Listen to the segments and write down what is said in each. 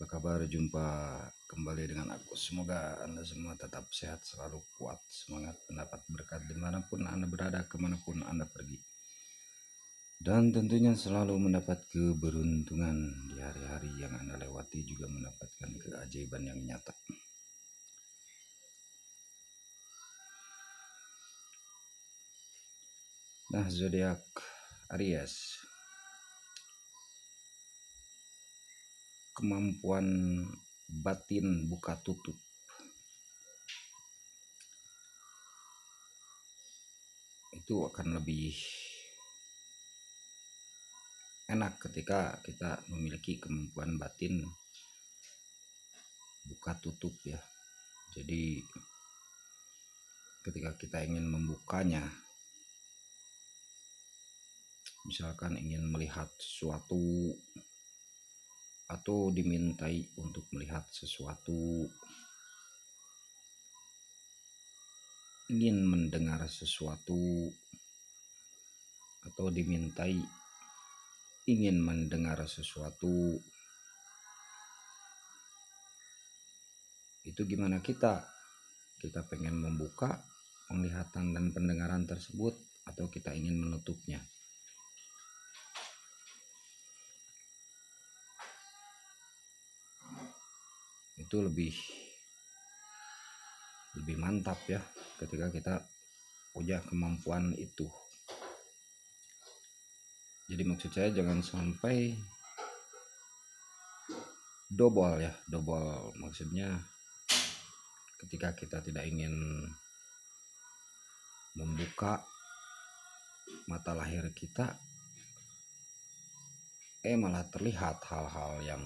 Apa kabar? Jumpa kembali dengan aku. Semoga Anda semua tetap sehat, selalu kuat, semangat, mendapat berkat dimanapun Anda berada, kemanapun Anda pergi. Dan tentunya selalu mendapat keberuntungan di hari-hari yang Anda lewati, juga mendapatkan keajaiban yang nyata. Nah, zodiak Aries, kemampuan batin buka tutup. Itu akan lebih enak ketika kita memiliki kemampuan batin buka tutup ya. Jadi ketika kita ingin membukanya, misalkan ingin melihat sesuatu atau dimintai untuk melihat sesuatu, ingin mendengar sesuatu atau dimintai ingin mendengar sesuatu, itu gimana kita pengen membuka penglihatan dan pendengaran tersebut atau kita ingin menutupnya. Itu lebih mantap ya ketika kita punya kemampuan itu. Jadi maksud saya jangan sampai double ya. Double maksudnya ketika kita tidak ingin membuka mata lahir kita, malah terlihat hal-hal yang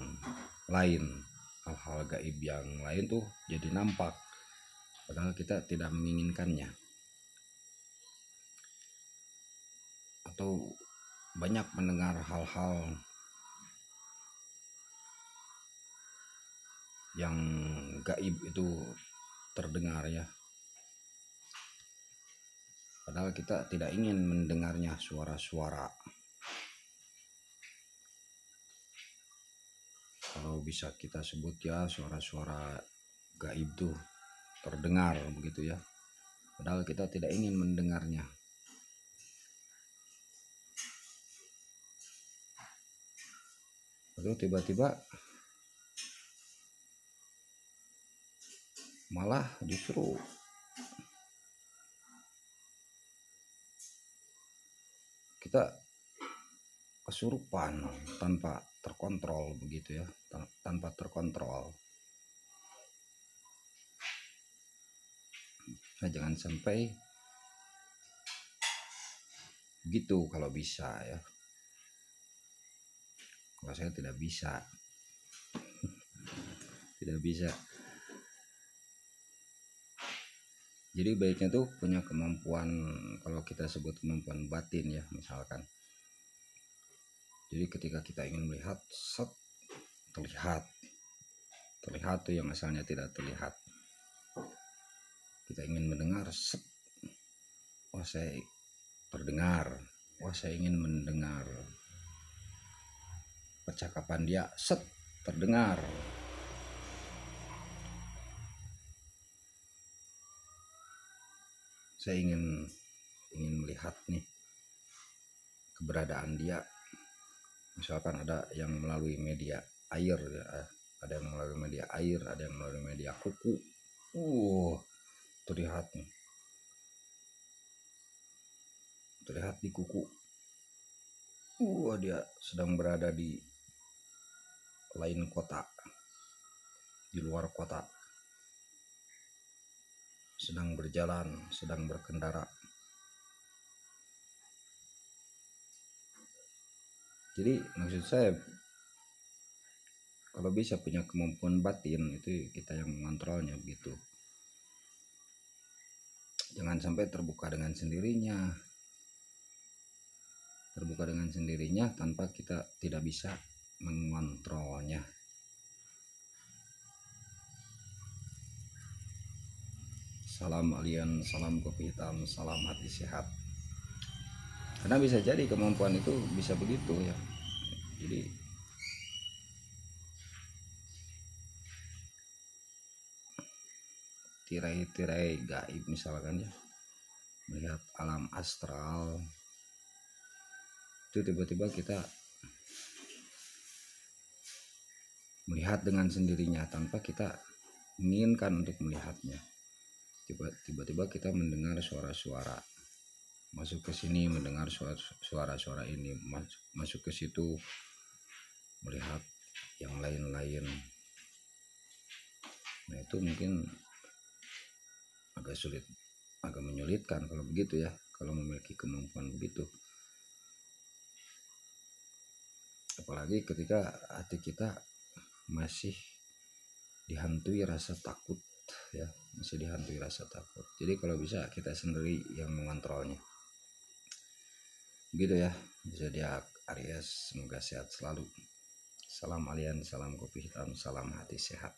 lain, hal-hal gaib yang lain tuh jadi nampak, padahal kita tidak menginginkannya. Atau banyak mendengar hal-hal yang gaib itu terdengar ya, padahal kita tidak ingin mendengarnya, suara-suara. Kalau bisa kita sebut ya, suara-suara gaib tuh terdengar begitu ya, padahal kita tidak ingin mendengarnya. Lalu tiba-tiba malah justru kita kesurupan tanpa terkontrol begitu ya, tanpa terkontrol. Nah, jangan sampai begitu kalau bisa ya. Kalau saya tidak bisa. Tidak bisa. Jadi baiknya tuh punya kemampuan, kalau kita sebut kemampuan batin ya misalkan. Jadi ketika kita ingin melihat, set, terlihat tuh yang asalnya tidak terlihat. Kita ingin mendengar, set, wah saya terdengar, wah saya ingin mendengar percakapan dia, set, terdengar. Saya ingin melihat nih keberadaan dia. Misalkan ada yang melalui media air ya, ada yang melalui media air, ada yang melalui media kuku. Terlihat nih. Terlihat di kuku. Dia sedang berada di lain kota, di luar kota. Sedang berjalan, sedang berkendara. Jadi maksud saya, kalau bisa punya kemampuan batin itu kita yang mengontrolnya begitu. Jangan sampai terbuka dengan sendirinya. Terbuka dengan sendirinya tanpa kita tidak bisa mengontrolnya. Salam alien, salam kopi hitam, salam hati sehat. Karena bisa jadi kemampuan itu bisa begitu ya. Jadi tirai-tirai gaib misalkan ya, melihat alam astral, itu tiba-tiba kita melihat dengan sendirinya tanpa kita inginkan untuk melihatnya. Tiba-tiba kita mendengar suara-suara, masuk ke sini mendengar suara-suara ini, masuk ke situ melihat yang lain-lain. Nah itu mungkin agak sulit, agak menyulitkan kalau begitu ya, kalau memiliki kemampuan begitu. Apalagi ketika hati kita masih dihantui rasa takut ya, masih dihantui rasa takut. Jadi kalau bisa kita sendiri yang mengontrolnya. Gitu ya, zodiak Aries, semoga sehat selalu. Salam alien, salam kopi hitam, salam hati sehat.